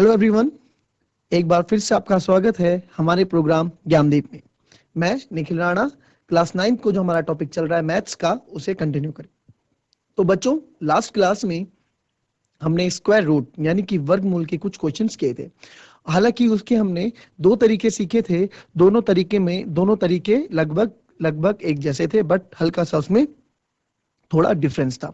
Hello everyone, एक बार फिर से आपका स्वागत है हमारे प्रोग्राम ज्ञानदीप में। मैं निखिल राणा, क्लास 9 को जो हमारा टॉपिक चल रहा है मैथ्स का, उसे कंटिन्यू करें। तो बच्चों, लास्ट क्लास में हमने स्क्वायर रूट यानी कि वर्गमूल के कुछ क्वेश्चंस किए थे। हालांकि उसके हमने दो तरीके सीखे थे। दोनों तरीके लगभग लगभग एक जैसे थे, बट हल्का सा उसमें थोड़ा डिफरेंस था।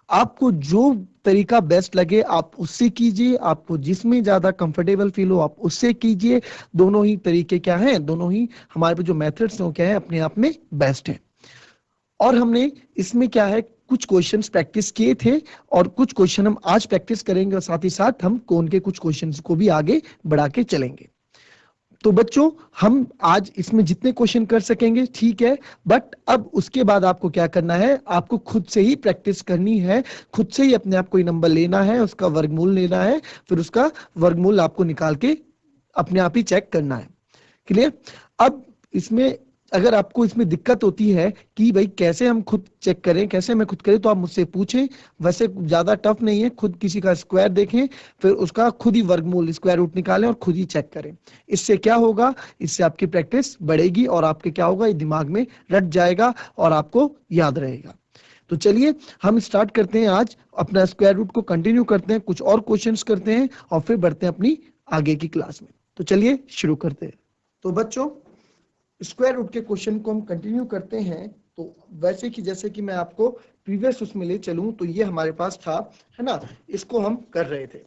आपको जो तरीका बेस्ट लगे आप उससे कीजिए, आपको जिसमें ज्यादा कंफर्टेबल फील हो आप उससे कीजिए। दोनों ही तरीके क्या हैं, दोनों ही हमारे पे जो मेथड्स हैं वो क्या है, अपने आप में बेस्ट है। और हमने इसमें क्या है, कुछ क्वेश्चंस प्रैक्टिस किए थे और कुछ क्वेश्चन हम आज प्रैक्टिस करेंगे, और साथ ही साथ हम कौन के कुछ क्वेश्चंस को भी आगे बढ़ा के चलेंगे। तो बच्चों, हम आज इसमें जितने क्वेश्चन कर सकेंगे ठीक है, बट अब उसके बाद आपको क्या करना है, आपको खुद से ही प्रैक्टिस करनी है। खुद से ही अपने आप कोई नंबर लेना है, उसका वर्गमूल लेना है, फिर उसका वर्गमूल आपको निकाल के अपने आप ही चेक करना है। क्लियर? अब इसमें अगर आपको इसमें दिक्कत होती है कि भाई कैसे हम खुद चेक करें, कैसे मैं खुद करें, तो आप मुझसे पूछें। वैसे ज्यादा टफ नहीं है, खुद किसी का स्क्वायर देखें, फिर उसका खुद ही वर्गमूल स्क्वायर रूट निकालें और खुद ही चेक करें। इससे क्या होगा, इससे आपकी प्रैक्टिस बढ़ेगी और आपके क्या होगा, ये दिमाग में रट जाएगा और आपको याद रहेगा। तो चलिए हम स्टार्ट करते हैं, आज अपना स्क्वायर रूट को कंटिन्यू करते हैं, कुछ और क्वेश्चंस करते हैं और फिर बढ़ते हैं अपनी आगे की क्लास में। तो चलिए शुरू करते हैं। तो बच्चों, स्क्वायर रूट के क्वेश्चन को हम कंटिन्यू करते हैं। तो वैसे कि जैसे कि मैं आपको प्रीवियस उसमें ले चलूं, तो ये हमारे पास था, है ना, इसको हम कर रहे थे,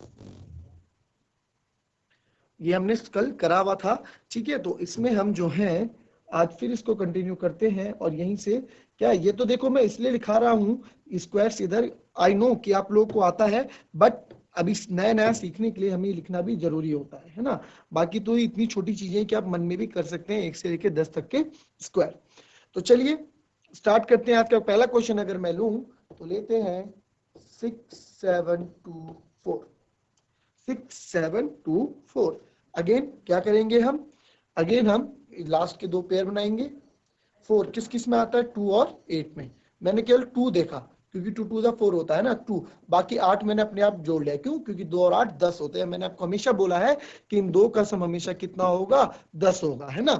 ये हमने कल करा हुआ था। ठीक है, तो इसमें हम जो है आज फिर इसको कंटिन्यू करते हैं। और यहीं से क्या, ये तो देखो मैं इसलिए लिखा रहा हूं स्क्वायर इधर, आई नो कि आप लोगों को आता है, बट अभी नया नया सीखने के लिए हमें लिखना भी जरूरी होता है ना। बाकी तो इतनी छोटी चीजें कि आप मन में भी कर सकते हैं, 1 से लेकर 10 तक के स्क्वायर। तो चलिए स्टार्ट करते हैं। आज का पहला क्वेश्चन अगर मैं लूं तो लेते हैं 6724। 6724। अगेन क्या करेंगे हम, अगेन हम लास्ट के दो पेयर बनाएंगे। 4 किस किस में आता है, 2 और 8 में। मैंने केवल 2 देखा क्योंकि 2 2 4 होता है ना, 2। बाकी 8 मैंने अपने आप जोड़ लिया, क्यों, क्योंकि 2 और 8 10 होते हैं। मैंने आपको हमेशा बोला है कि इन दो का सम हमेशा कितना होगा, 10 होगा, है ना।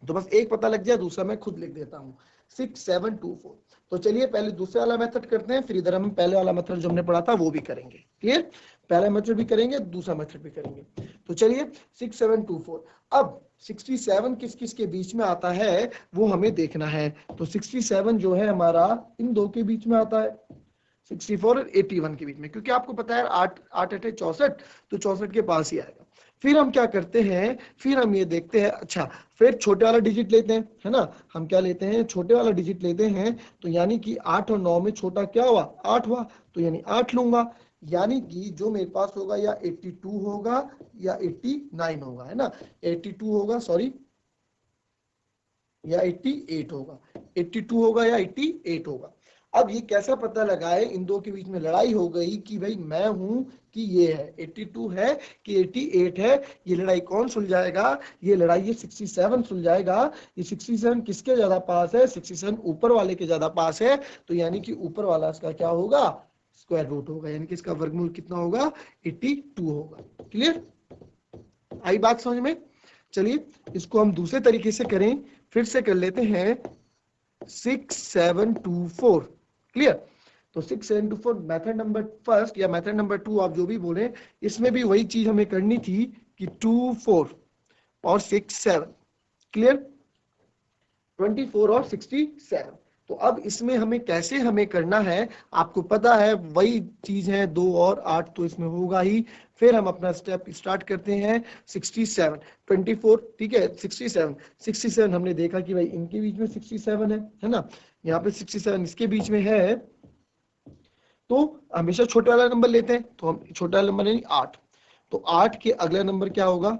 तो बस एक पता लग जाए, दूसरा मैं खुद लिख देता हूं, 6724। तो चलिए पहले दूसरे वाला मेथड करते हैं, फिर इधर हम पहले वाला मेथड जो हमने पढ़ा था वो भी करेंगे। क्लियर? पहला मेथड भी करेंगे, दूसरा मेथड भी करेंगे। तो चलिए 6724। अब 67 किस किस के बीच में आता है वो हमें देखना है। तो 67 जो है हमारा इन दो के बीच में आता है, 64 और 81 के बीच में, क्योंकि आपको पता है 8 8 8 64, तो 64 के पास ही आएगा। फिर हम क्या करते हैं, फिर हम ये देखते हैं, अच्छा फिर छोटे वाला डिजिट लेते हैं, है ना। हम क्या लेते हैं, छोटे वाला डिजिट लेते हैं। तो यानी कि 8 और 9 में छोटा क्या हुआ, 8 हुआ, तो यानी 8 लूंगा। यानी कि जो मेरे पास होगा या 82 होगा या 89 होगा, है ना। 82 होगा, सॉरी, या 88 होगा, 82 होगा या 88 होगा। अब ये कैसा पता लगाए, इन दो के बीच में लड़ाई हो गई कि भाई मैं हूं कि ये है, 82 है कि 88 है, ये लड़ाई कौन सुलझाएगा, ये लड़ाई ये 67 सुलझाएगा। ये 67 किसके ज्यादा पास है, 67 ऊपर वाले के ज्यादा पास है, तो यानी कि ऊपर वाला इसका क्या होगा, स्क्वायर रूट होगा, यानी कि इसका वर्गमूल कितना होगा, 82 होगा। क्लियर? आई बात समझ में? चलिए इसको हम दूसरे तरीके से करें, फिर से कर लेते हैं 6724। क्लियर? तो 6724 मेथड नंबर फर्स्ट या मेथड नंबर 2, आप जो भी बोले, इसमें भी वही चीज हमें करनी थी कि 2 4 और 6 7। क्लियर? 24 और 67। तो अब इसमें हमें कैसे हमें करना है, आपको पता है वही चीज है, 2 और 8 तो इसमें होगा ही। फिर हम अपना स्टेप स्टार्ट करते हैं 67 24, ठीक है, 67 हमने देखा कि भाई इनके बीच में 67 है ना, यहाँ पे 67 इसके बीच में है। तो हमेशा छोटे वाला नंबर लेते हैं, तो हम छोटा वाला नंबर यानी 8, तो 8 के अगला नंबर क्या होगा,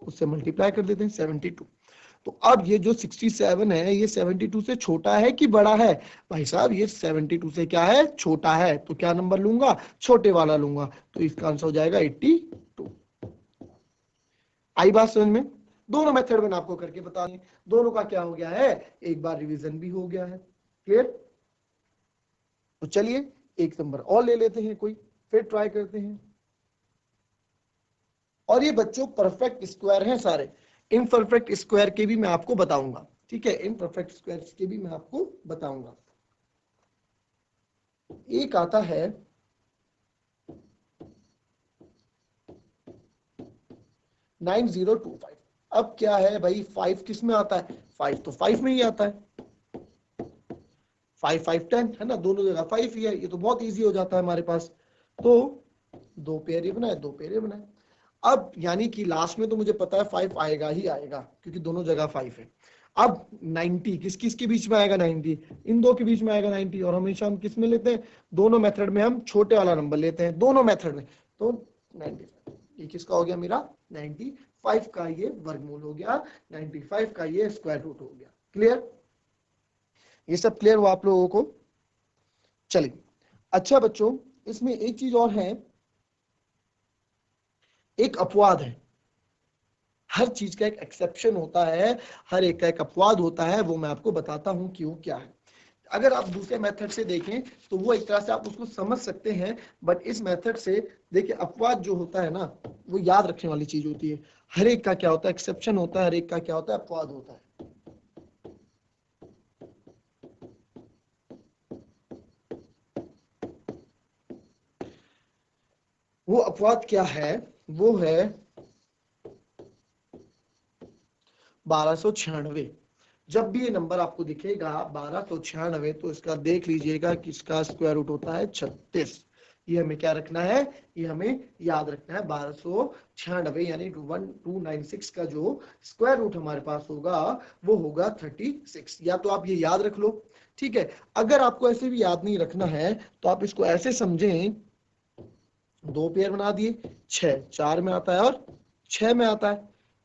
उससे मल्टीप्लाई कर देते हैं, 72। तो अब ये जो 67 है ये 72 से छोटा है कि बड़ा है, भाई साहब ये 72 से क्या है, छोटा है, तो क्या नंबर लूंगा, छोटे वाला लूंगा, तो इसका आंसर हो जाएगा 82। आई बात समझ में? दोनों मेथड मैंने आपको करके बता दिए, दोनों का क्या हो गया है, एक बार रिवीजन भी हो गया है। क्लियर? तो चलिए एक नंबर और ले लेते हैं कोई, फिर ट्राई करते हैं। और ये बच्चों परफेक्ट स्क्वायर हैं सारे। इम्परफेक्ट स्क्वायर के भी मैं आपको बताऊंगा, ठीक है, इम्परफेक्ट स्क्वायर के भी मैं आपको बताऊंगा। एक आता है 9025। अब क्या है भाई, 5 किस में आता है, 5 तो 5 में ही आता है, 5 5 10 है ना, दोनों जगह 5 ही है, ये तो बहुत इजी हो जाता है हमारे पास। तो दो पेयर ये बनाए, दो पेयर ये बनाए। अब यानी कि लास्ट में तो मुझे पता है 5 आएगा ही आएगा, क्योंकि दोनों जगह 5 है। अब 90 किस किस के बीच में आएगा, 90 इन दो के बीच में आएगा 90, और हमेशा हम किस में लेते हैं, दोनों मेथड में हम छोटे वाला नंबर लेते हैं, दोनों मेथड में। तो 95 ये किसका हो गया, मेरा 95 का ये वर्गमूल हो गया, 95 का ये स्क्वायर रूट हो गया। क्लियर, ये सब क्लियर हुआ आप लोगों को। चलिए, अच्छा बच्चों, इसमें एक चीज और है, एक अपवाद है। हर चीज का एक एक्सेप्शन होता है, हर एक का एक अपवाद होता है, वो मैं आपको बताता हूं क्यों क्या है। अगर आप दूसरे मेथड से देखें तो वो एक तरह से आप उसको समझ सकते हैं, बट इस मेथड से देखिए अपवाद जो होता है ना, वो याद रखने वाली चीज होती है। हर एक का क्या होता है, एक्सेप्शन होता है, हर एक का क्या होता है, अपवाद होता है। वो अपवाद क्या है, वो है 1296। जब भी ये नंबर आपको दिखेगा 1296, तो इसका देख लीजिएगा कि इसका स्क्वायर रूट होता है 36। ये हमें क्या रखना है, ये हमें याद रखना है, 1296 यानी 1296 का जो स्क्वायर रूट हमारे पास होगा वो होगा 36। या तो आप ये याद रख लो, ठीक है। अगर आपको ऐसे भी याद नहीं रखना है तो आप इसको ऐसे समझें, दो पेयर बना दिए, 6 4 में आता है और 6 में आता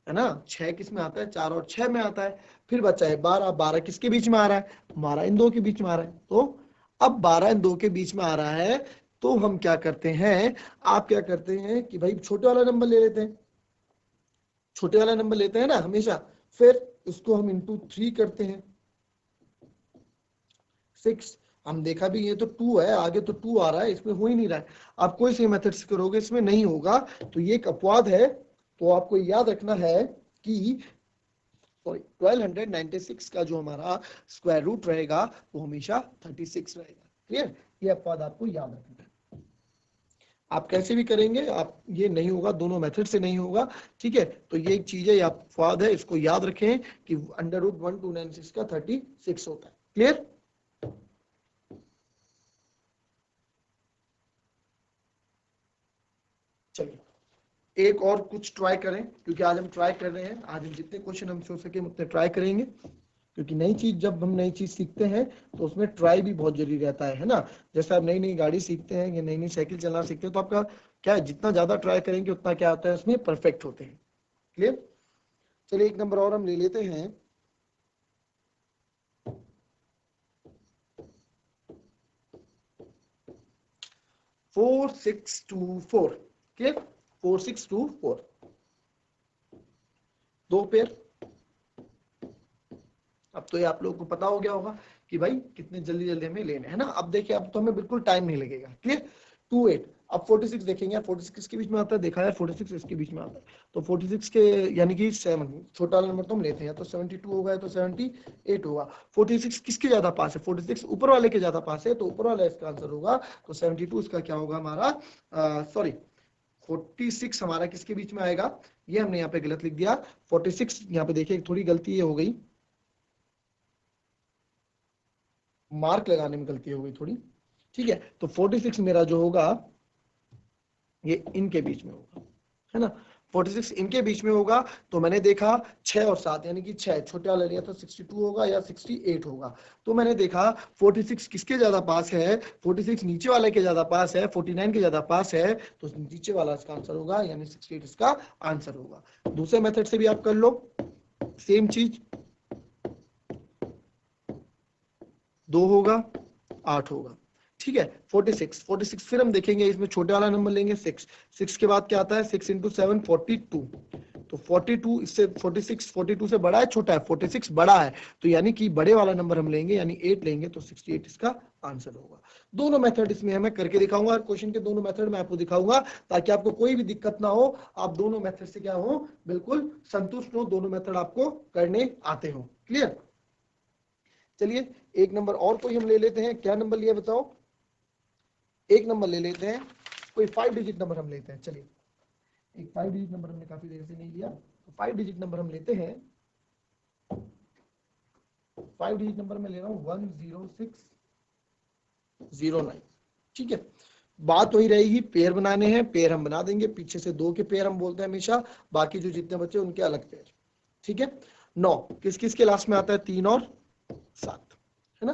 है ना, 6 किस में आता है, 4 और 6 में आता है। फिर बचा है 12, 12 किसके बीच में आ रहा है, 12 इन दो के बीच में आ रहा है। तो अब 12 इन दो के बीच में आ रहा है, तो हम क्या करते हैं, आप क्या करते हैं कि भाई छोटे वाला नंबर ले लेते हैं, छोटे वाला नंबर लेते हैं ना हमेशा। फिर इसको हम इंटू 3 करते हैं, 6। हम देखा भी ये तो 2 है, आगे तो 2 आ रहा है, इसमें हो ही नहीं रहा है। आप कोई से मेथड से करोगे इसमें नहीं होगा, तो ये एक अपवाद है। तो आपको याद रखना है कि सॉरी 1296 का जो हमारा स्क्वायर रूट रहेगा वो हमेशा 36 रहेगा। क्लियर, ये अपवाद आपको याद रखना है। आप कैसे भी करेंगे, आप ये नहीं होगा, दोनों मेथड से नहीं होगा, ठीक है। तो ये एक चीज है, ये अपवाद है, इसको याद रखें कि √1296 का 36 होता है। क्लियर, चलिए एक और कुछ ट्राई करें, क्योंकि आज हम ट्राई कर रहे हैं, आज हम जितने क्वेश्चन हम सोच सके उतने ट्राई करेंगे, क्योंकि नई चीज जब हम नई चीज सीखते हैं तो उसमें ट्राई भी बहुत जरूरी रहता है ना। जैसे आप नई नई गाड़ी सीखते हैं या नई नई साइकिल चलाना सीखते हैं, तो आपका क्या है, जितना ज्यादा ट्राई करेंगे उतना क्या होता है, उसमें परफेक्ट होते हैं। क्लियर, चलिए एक नंबर और हम ले लेते हैं, 4624। क्लियर, 4624, दो पेयर। अब तो ये आप लोगों को पता हो गया होगा कि भाई कितने जल्दी जल्दी हमें लेने हैं ना। अब देखिए, अब तो हमें बिल्कुल टाइम नहीं लगेगा। क्लियर, 28। अब 46 देखेंगे, 46 किसके बीच में आता है, देखा है 46 इसके बीच में आता है। तो 46 के यानी कि 7, छोटा वाला नंबर तो हम लेते हैं, या तो 72 होगा या तो 78 होगा। 46 किसके ज्यादा पास है, 46 ऊपर वाले के ज्यादा पास है, तो ऊपर वाला इसका आंसर होगा। तो 72 इसका क्या होगा हमारा, सॉरी 46 हमारा किसके बीच में आएगा, ये हमने यहाँ पे गलत लिख दिया। 46 यहाँ पे देखिए थोड़ी गलती ये हो गई, मार्क लगाने में गलती हो गई थोड़ी, ठीक है। तो 46 मेरा जो होगा ये इनके बीच में होगा, है ना, 46 इनके बीच में होगा। तो मैंने देखा 6 और 7 यानी कि 6 छोटे वाला लिया तो 62 होगा या 68 होगा। तो मैंने देखा 46 किसके ज्यादा पास है, 46 नीचे वाले के ज्यादा पास है, 49 के ज्यादा पास है, तो नीचे वाला इसका आंसर होगा, यानी 68 इसका आंसर होगा। दूसरे मेथड से भी आप कर लो सेम चीज, 2 होगा 8 होगा, ठीक है। 46 फिर हम देखेंगे, इसमें छोटे वाला नंबर लेंगे 6 के बाद क्या आता है, 6 × 7 42, तो 42 इससे 46 42 से बड़ा है छोटा है, 46 बड़ा है, तो यानी कि बड़े वाला नंबर हम लेंगे यानी 8 लेंगे, तो 68 इसका आंसर होगा। दोनों मेथड इसमें मैं करके दिखाऊंगा, क्वेश्चन के दोनों मेथड मैं आपको दिखाऊंगा ताकि आपको कोई भी दिक्कत ना हो, आप दोनों मेथड से क्या हो, बिल्कुल संतुष्ट हो, दोनों मेथड आपको करने आते हो। क्लियर? चलिए एक नंबर और कोई हम ले लेते हैं, क्या नंबर लिया बताओ? एक नंबर ले लेते हैं, कोई 5 डिजिट नंबर हम लेते हैं। चलिए एक 5 डिजिट नंबर हमने काफी देर से नहीं लिया, तो 5 डिजिट नंबर हम लेते हैं। 5 डिजिट नंबर में ले रहा हूं 10609। ठीक है, बात वही रहेगी, पेयर बनाने हैं, पेयर हम बना देंगे, पीछे से 2 के पेयर हम बोलते हैं हमेशा, बाकी जो जितने बच्चे उनके अलग पेयर। ठीक है, 9 किस किस के लास्ट में आता है? 3 और 7, है ना?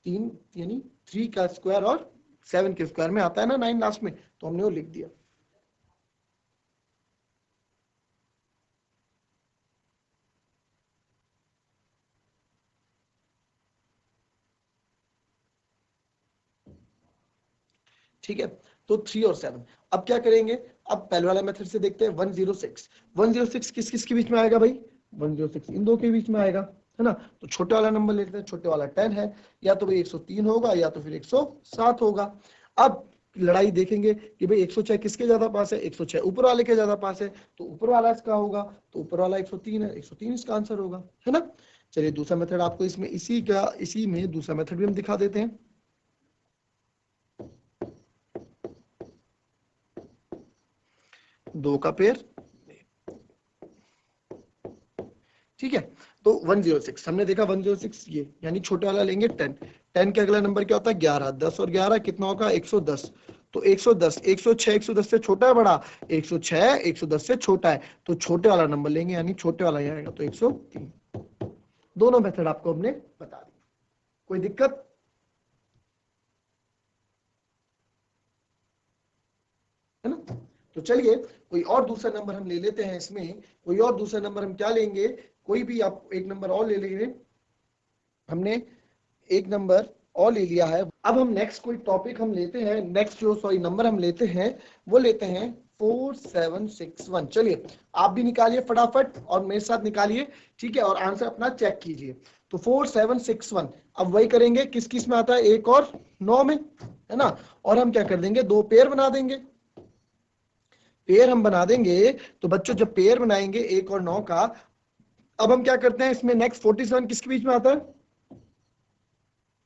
3 यानी 3 का स्क्वायर और 7 के स्क्वायर में आता है ना 9 लास्ट में, तो हमने वो लिख दिया। ठीक है, तो 3 और 7। अब क्या करेंगे? अब पहले वाला मेथड से देखते हैं। 106 106 किस किस के बीच में आएगा भाई? 106 इन दो के बीच में आएगा, है ना? तो छोटे वाला नंबर लेते हैं, छोटे वाला 10 है, या तो भाई 103 होगा या तो फिर 107 होगा। अब लड़ाई देखेंगे कि भाई 106 किसके ज्यादा पास है? 106 ऊपर वाले के ज्यादा पास है, तो ऊपर वाला इसका होगा, तो ऊपर वाला 103 है, 103 इसका आंसर होगा, है ना? चलिए दूसरा मेथड आपको इसमें इसी में दूसरा मेथड भी हम दिखा देते हैं। 2 का पेयर, ठीक है, तो 106 हमने देखा। 106 ये यानी छोटे वाला लेंगे 10, 10 के अगला नंबर क्या होता है? 11, 10 और 11 कितना होगा? 110, तो 110 106 110 से छोटा है बड़ा? 106 110 से छोटा है, तो छोटे वाला नंबर लेंगे यानी छोटे वाला ही आएगा, तो 103। दोनों मेथड आपको हमने बता दी, कोई दिक्कत? है ना? तो चलिए कोई और दूसरा नंबर हम ले लेते हैं इसमें। कोई और दूसरा नंबर हम क्या लेंगे? कोई भी आप एक नंबर और ले लेंगे। हमने एक नंबर और ले लिया है। अब हम नेक्स्ट कोई टॉपिक हम लेते हैं, नेक्स्ट जो नंबर हम लेते हैं वो लेते हैं 4761। चलिए आप भी निकालिए फटाफट और मेरे साथ निकालिए, ठीक है, और आंसर अपना चेक कीजिए। तो 4761 अब वही करेंगे, किस किस में आता है? 1 और 9 में, है ना? और हम क्या कर देंगे? 2 पेयर बना देंगे। पेयर हम बना देंगे, तो बच्चों जब पेयर बनाएंगे 1 और 9 का, अब हम क्या करते हैं इसमें नेक्स्ट 47 किसके बीच में आता है?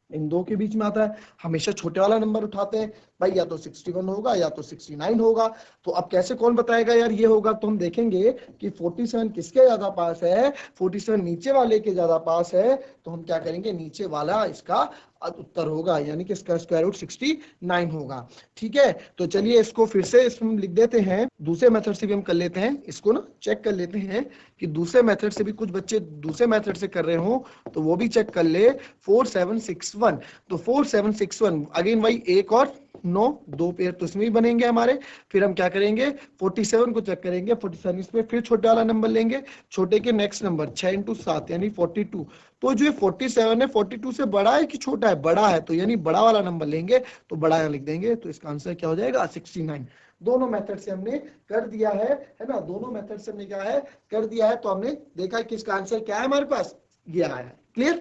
इन दो के बीच में आता है। हमेशा छोटे वाला नंबर उठाते हैं भाई, या तो 61 होगा या तो 69 होगा। तो अब कैसे कौन बताएगा यार ये होगा? तो हम देखेंगे कि 47 किसके ज्यादा पास है? 47 नीचे वाले के ज्यादा पास है, तो हम क्या करेंगे? नीचे वाला इसका उत्तर होगा, यानी कि इसका स्क्वायर रूट 69 होगा। ठीक है, तो चलिए इसको फिर से इसमें लिख देते हैं। दूसरे मेथड से भी हम कर लेते हैं इसको ना, चेक कर लेते हैं कि दूसरे मेथड से भी कुछ बच्चे दूसरे मेथड से कर रहे हो तो वो भी चेक कर ले। 4761, तो 4761 अगेन वही 1 और 9 2 पेयर तो इसमें भी बनेंगे हमारे। फिर हम क्या करेंगे? 47 को चेक करेंगे, 47 इसमें फिर छोटे वाला नंबर लेंगे, छोटे के नेक्स्ट नंबर 6 × 7 यानी 42। तो जो 47 है 42 से बड़ा है कि छोटा है? बड़ा है, तो यानी बड़ा वाला नंबर लेंगे, तो बड़ा यहाँ लिख देंगे, तो इसका आंसर क्या हो जाएगा? 69। दोनों मेथड से हमने कर दिया है ना? दोनों मेथड से हमने क्या है कर दिया है, तो हमने देखा कि इसका आंसर क्या है हमारे पास, ये आया है। क्लियर?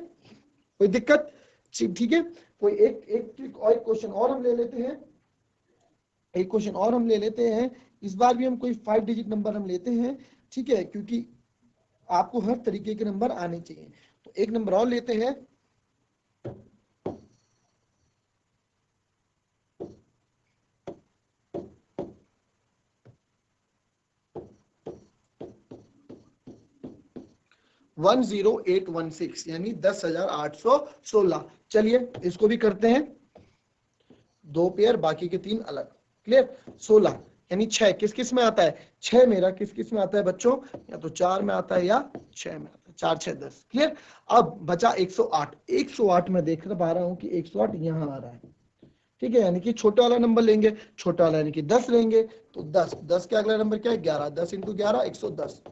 कोई दिक्कत? ठीक है, कोई एक और क्वेश्चन और हम ले लेते हैं। एक क्वेश्चन और हम ले लेते हैं, इस बार भी हम कोई 5 डिजिट नंबर हम लेते हैं, ठीक है, क्योंकि आपको हर तरीके के नंबर आने चाहिए। तो एक नंबर और लेते हैं। वन 10816 यानी 10,816। चलिए इसको भी करते हैं, 2 पेयर बाकी के 3 अलग। क्लियर? 16 यानी 6 किस किस में आता है? 6 मेरा किस किस में आता है बच्चों? या तो 4 में आता है या 6 में आता है। 4 6 10। क्लियर? अब बचा 108। 108 में देख पा रहा हूं कि 108 यहां आ रहा है, ठीक है, यानी कि छोटा वाला नंबर लेंगे, छोटा वाला यानी कि 10 लेंगे, तो 10 10 के अगला नंबर क्या है? 11, 10 × 11 110।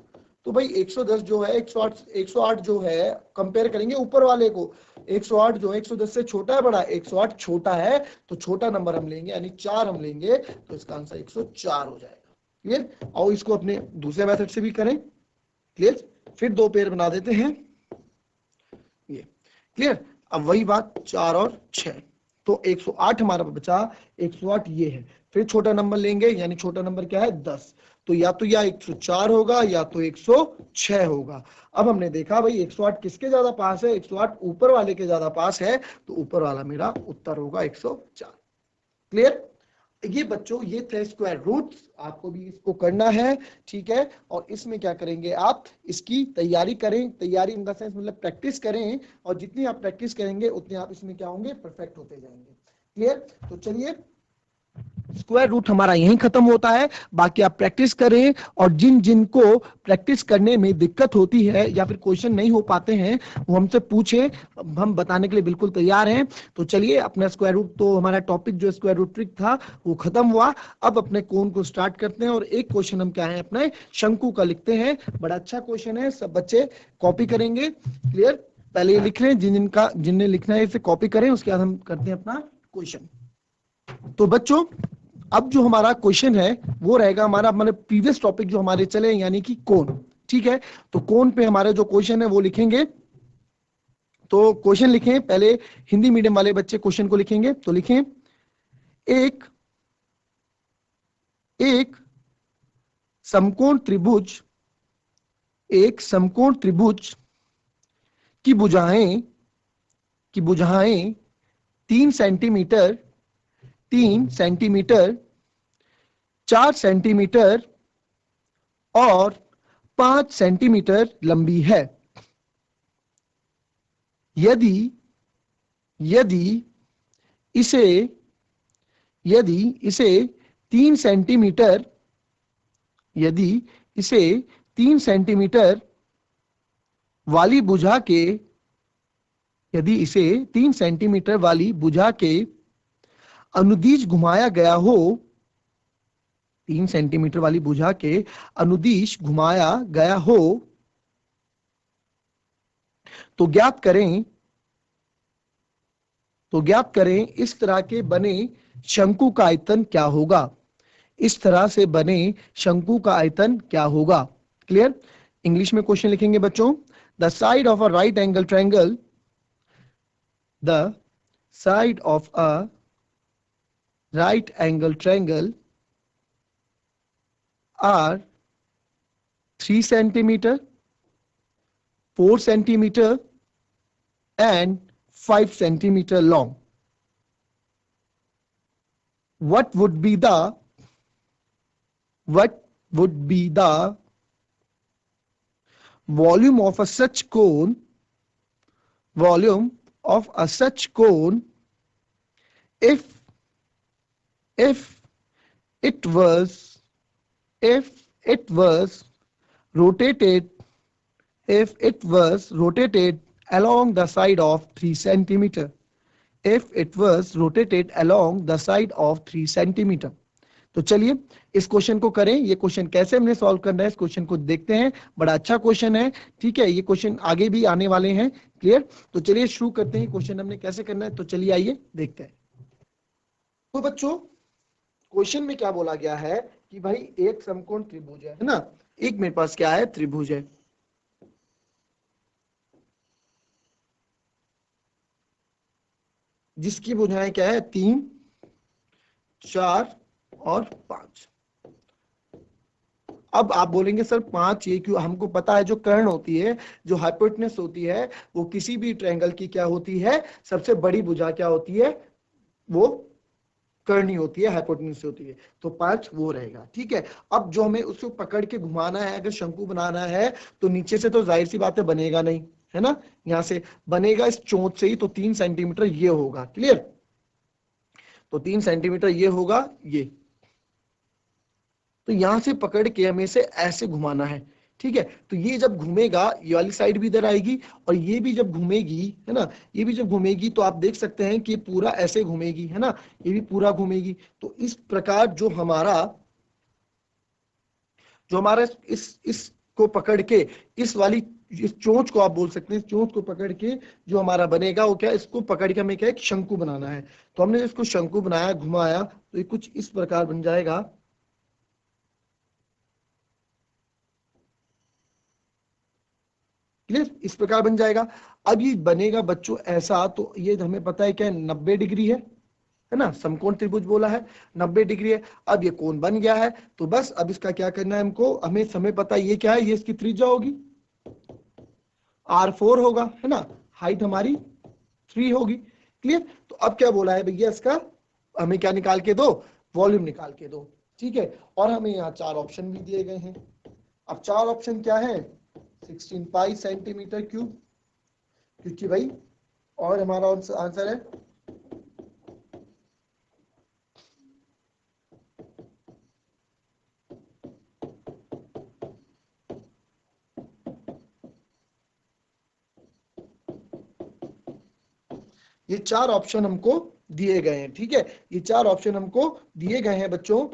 तो भाई 110 जो है 108 जो है कंपेयर करेंगे ऊपर वाले को। 108 जो है 110 से छोटा है बड़ा? 108 छोटा है, तो छोटा नंबर हम लेंगे यानी 4 हम लेंगे, तो इसका आंसर 104 हो जाएगा। क्लियर? और इसको अपने दूसरे मेथड से भी करें। क्लियर? फिर दो पेयर बना देते हैं, ये क्लियर। अब वही बात 4 और 6, तो 108 हमारा बचा, 108 ये है। फिर छोटा नंबर लेंगे, यानी छोटा नंबर क्या है 10, तो या 104 होगा या तो 106 होगा। अब हमने देखा भाई 108 किसके ज्यादा पास है, 108 ऊपर वाले के ज्यादा पास है, तो ऊपर वाला मेरा उत्तर होगा 104। क्लियर? ये बच्चों ये थे स्क्वायर रूट्स, आपको भी इसको करना है, ठीक है। और इसमें क्या करेंगे आप, इसकी तैयारी करें, तैयारी इन द सेंस मतलब प्रैक्टिस करें, और जितनी आप प्रैक्टिस करेंगे उतने आप इसमें क्या होंगे, परफेक्ट होते जाएंगे। क्लियर? तो चलिए स्क्वायर रूट हमारा यहीं खत्म होता है, बाकी आप प्रैक्टिस करें, और जिन जिन को प्रैक्टिस करने में दिक्कत होती है या फिर क्वेश्चन नहीं हो पाते हैं वो हमसे पूछे, हम बताने के लिए बिल्कुल तैयार हैं। तो चलिए अपना स्क्वायर रूट, तो हमारा टॉपिक जो स्क्वायर रूट ट्रिक था वो खत्म हुआ। अब अपने कोन को स्टार्ट करते हैं, और एक क्वेश्चन हम क्या है अपने शंकु का लिखते हैं। बड़ा अच्छा क्वेश्चन है, सब बच्चे कॉपी करेंगे। क्लियर? पहले ये लिख लें, जिनने लिखना है इसे कॉपी करें, उसके बाद हम करते हैं अपना क्वेश्चन। तो बच्चों अब जो हमारा क्वेश्चन है वो रहेगा हमारा प्रीवियस टॉपिक जो हमारे चले, यानी कि कोन, ठीक है। तो कोन पे हमारे जो क्वेश्चन है वो लिखेंगे। तो क्वेश्चन लिखें, पहले हिंदी मीडियम वाले बच्चे क्वेश्चन को लिखेंगे, तो लिखें एक एक समकोण त्रिभुज, एक समकोण त्रिभुज की भुजाएं 3 सेंटीमीटर, 3 सेंटीमीटर, 4 सेंटीमीटर और 5 सेंटीमीटर लंबी है। यदि यदि इसे यदि इसे 3 सेंटीमीटर, यदि इसे 3 सेंटीमीटर वाली भुजा के, यदि इसे 3 सेंटीमीटर वाली भुजा के अनुदिश घुमाया गया हो, 3 सेंटीमीटर वाली भुजा के अनुदिश घुमाया गया हो, तो ज्ञात करें, इस तरह के बने शंकु का आयतन क्या होगा, इस तरह से बने शंकु का आयतन क्या होगा। क्लियर? इंग्लिश में क्वेश्चन लिखेंगे बच्चों, the side of a right angle triangle, the side of a right angle triangle are 3 centimetre, 4 centimetre and 5 centimetre long. What would be the volume of a such cone, if it was rotated, along the side of 3 centimeter, if it was rotated along the side of 3 centimetre. तो चलिए इस question को करें, ये question कैसे हमने solve करना है इस क्वेश्चन को देखते हैं। बड़ा अच्छा क्वेश्चन है, ठीक है, ये क्वेश्चन आगे भी आने वाले हैं। क्लियर? तो चलिए शुरू करते हैं, क्वेश्चन हमने कैसे करना है, तो चलिए आइए देखते हैं। तो बच्चों क्वेश्चन में क्या बोला गया है कि भाई एक समकोण त्रिभुज है ना, एक मेरे पास क्या है, त्रिभुज है, जिसकी भुजाएं क्या है, 3, 4 और 5। अब आप बोलेंगे सर 5 ये क्यों, हमको पता है जो कर्ण होती है, जो हाइपोटेनस होती है, वो किसी भी ट्रायंगल की क्या होती है, सबसे बड़ी भुजा क्या होती है, वो करनी होती है, हाइपोटेन्यूज होती है, तो 5 वो रहेगा। ठीक है, अब जो हमें उसको पकड़ के घुमाना है, अगर शंकु बनाना है तो नीचे से तो जाहिर सी बात है बनेगा नहीं, है ना, यहां से बनेगा इस चोंच से ही, तो 3 सेंटीमीटर ये होगा। क्लियर? तो 3 सेंटीमीटर ये होगा, ये तो यहां से पकड़ के हमें से ऐसे घुमाना है। ठीक है, तो ये जब घूमेगा ये वाली साइड भी इधर आएगी, और ये भी जब घूमेगी, है ना, ये भी जब घूमेगी तो आप देख सकते हैं कि पूरा ऐसे घूमेगी, है ना, ये भी पूरा घूमेगी। तो इस प्रकार जो हमारा इसको पकड़ के इस चोंच को आप बोल सकते हैं, इस चोंच को पकड़ के जो हमारा बनेगा वो क्या, इसको पकड़ के हमें क्या एक शंकु बनाना है। तो हमने इसको शंकु बनाया, घुमाया, तो ये कुछ इस प्रकार बन जाएगा। क्लियर, इस प्रकार बन जाएगा। अब ये बनेगा बच्चों ऐसा, तो ये हमें पता है क्या 90 डिग्री है ना, समकोण त्रिभुज बोला है, 90 डिग्री है। अब ये कोण बन गया है, तो बस अब इसका क्या करना है हमको, हमें समय पता है ये क्या है, ये इसकी त्रिज्या होगी R4 होगा, है ना, हाइट हमारी 3 होगी। क्लियर, तो अब क्या बोला है भैया, इसका हमें क्या निकाल के दो, वॉल्यूम निकाल के दो। ठीक है, और हमें यहाँ 4 ऑप्शन भी दिए गए हैं। अब 4 ऑप्शन क्या है, 16 पाई सेंटीमीटर क्यूब, क्योंकि भाई, और हमारा आंसर है ये 4 ऑप्शन हमको दिए गए हैं। ठीक है, ये 4 ऑप्शन हमको दिए गए हैं बच्चों।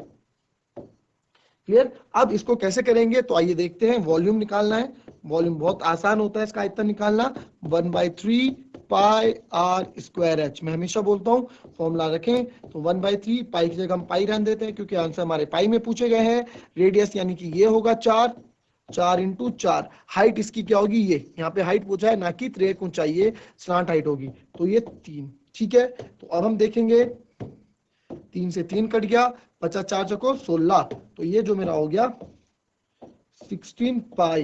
क्लियर, अब इसको कैसे करेंगे, तो आइए देखते हैं। वॉल्यूम निकालना है, वॉल्यूम बहुत आसान होता है इसका आयतन निकालना, 1/3 पाई आर स्क्वायर एच। मैं हमेशा बोलता हूँ फॉर्मूला रखें, तो 1/3 पाई की जगह हम पाई रहने देते हैं, क्योंकि आंसर हमारे पाई में पूछे गए हैं। रेडियस यानी कि ये होगा 4, 4 इंटू 4। हाइट इसकी क्या होगी, ये यहाँ पे हाइट पूछा है ना कि त्रिरेख ऊंचाई, ये स्लांट हाइट होगी, तो ये 3। ठीक है, तो अब हम देखेंगे, 3 से 3 कट गया, बचा 4 चको 16, तो ये जो मेरा हो गया 16 पाई।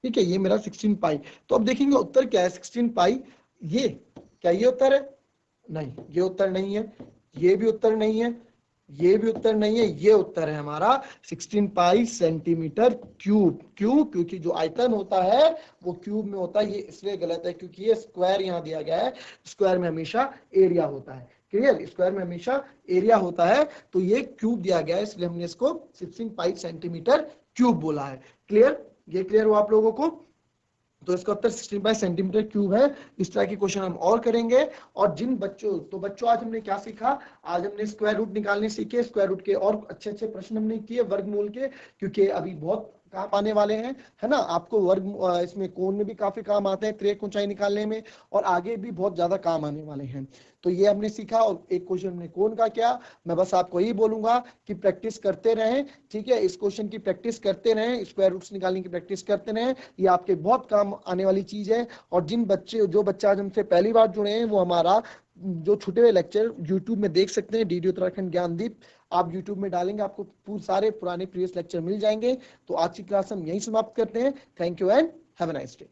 ठीक है, ये मेरा 16 पाई। तो अब देखेंगे उत्तर क्या है, 16 पाई। ये क्या ये उत्तर है, नहीं ये उत्तर नहीं है, ये भी उत्तर नहीं है, ये भी उत्तर नहीं है, ये उत्तर है हमारा 16 पाई सेंटीमीटर क्यूब। क्यों, क्योंकि जो आयतन होता है वो क्यूब में होता है, ये इसलिए गलत है क्योंकि ये स्क्वायर यहाँ दिया गया है, स्क्वायर में हमेशा एरिया होता है। क्लियर, स्क्वायर में हमेशा एरिया होता है, तो ये क्यूब दिया गया है, इसलिए हमने इसको 16 पाई सेंटीमीटर क्यूब बोला है। क्लियर, ये क्लियर हो आप लोगों को, तो इसका उत्तर 16 बाई सेंटीमीटर क्यूब है। इस तरह के क्वेश्चन हम और करेंगे। और जिन बच्चों, तो बच्चों आज हमने क्या सीखा, आज हमने स्क्वायर रूट निकालने सीखे, स्क्वायर रूट के और अच्छे अच्छे प्रश्न हमने किए वर्गमूल के, क्योंकि अभी बहुत काम आने वाले हैं, है ना, आपको वर्ग इसमें कोण में भी काफी काम आते हैं त्रिरेख ऊंचाई निकालने में, और आगे भी बहुत ज्यादा काम आने वाले हैं। तो ये हमने सीखा, और एक क्वेश्चन हमने कोण का किया। मैं बस आपको यही बोलूंगा कि प्रैक्टिस करते रहें। ठीक है, इस क्वेश्चन की प्रैक्टिस करते रहें, स्क्वायर रूट्स निकालने की प्रैक्टिस करते रहें, ये आपके बहुत काम आने वाली चीज है। और जो बच्चा आज हमसे पहली बार जुड़े हैं, वो हमारा जो छूटे हुए लेक्चर YouTube में देख सकते हैं, डीडी उत्तराखंड ज्ञानदीप। आप YouTube में डालेंगे, आपको सारे पुराने प्रीवियस लेक्चर मिल जाएंगे। तो आज की क्लास हम यहीं समाप्त करते हैं। Thank you and have a nice day.